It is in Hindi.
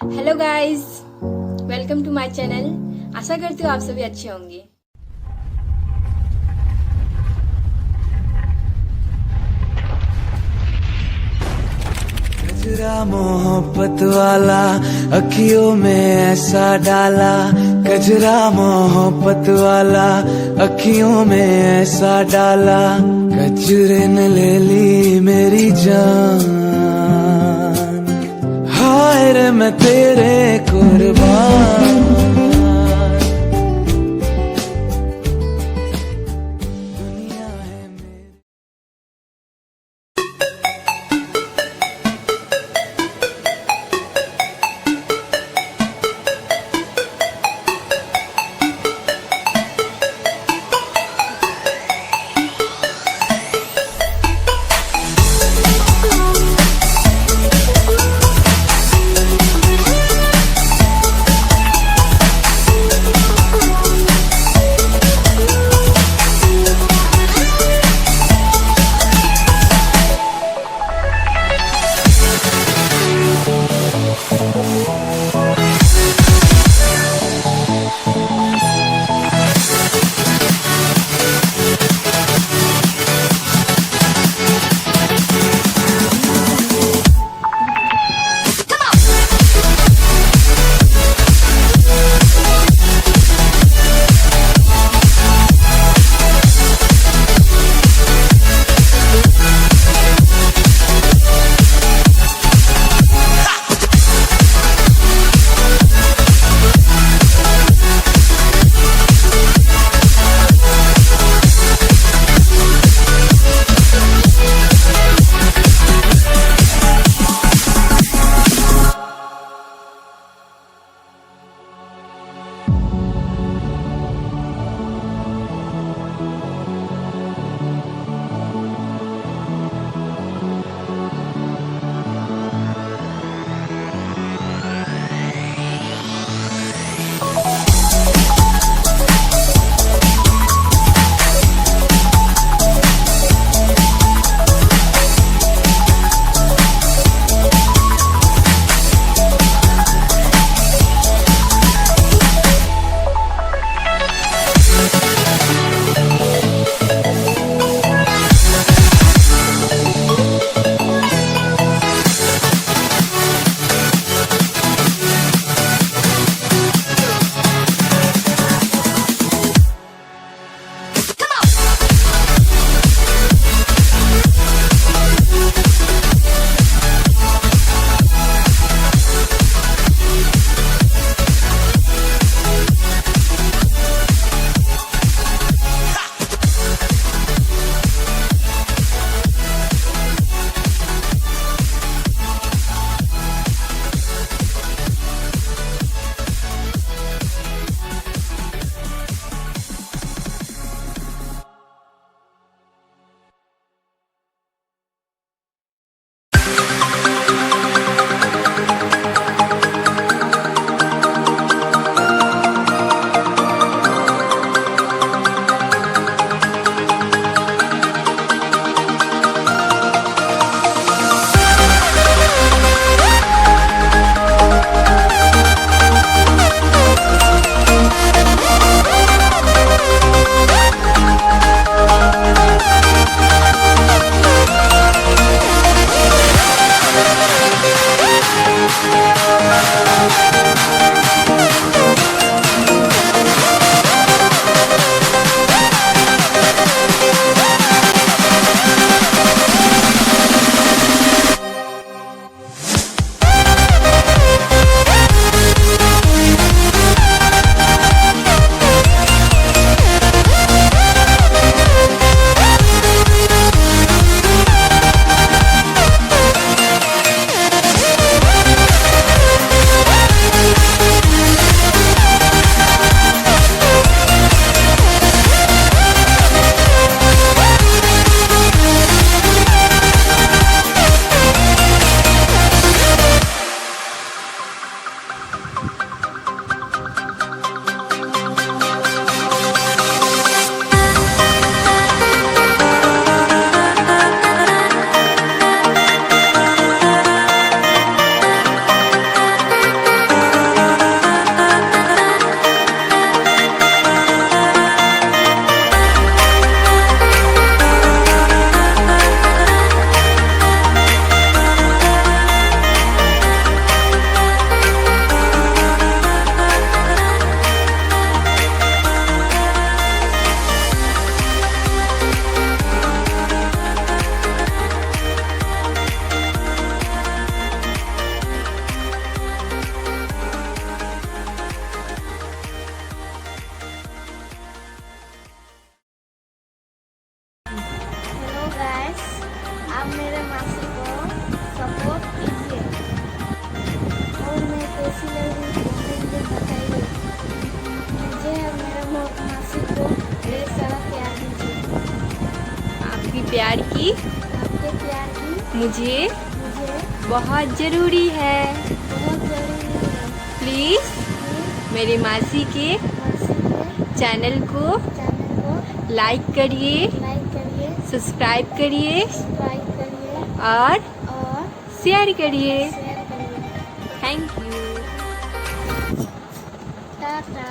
Hello guys, welcome to my channel. आशा करती हूँ आप सभी अच्छे होंगे। गजरा मोहब्बत वाला अखियों में ऐसा डाला, गजरा मोहब्बत वाला अखियों में ऐसा डाला, गजरे ने ले ली मेरी जान। हाय रे मैं तेरे कुर्बान। प्यार की आपके प्यार की मुझे मुझे बहुत जरूरी है। बहुत जरूरी है। प्लीज मेरी मासी के मासी के चैनल को चैनल को लाइक करिए, लाइक करिए, सब्सक्राइब करिए सब्सक्राइब करिए और और शेयर करिए। शेयर करिए। Thank you. टाटा।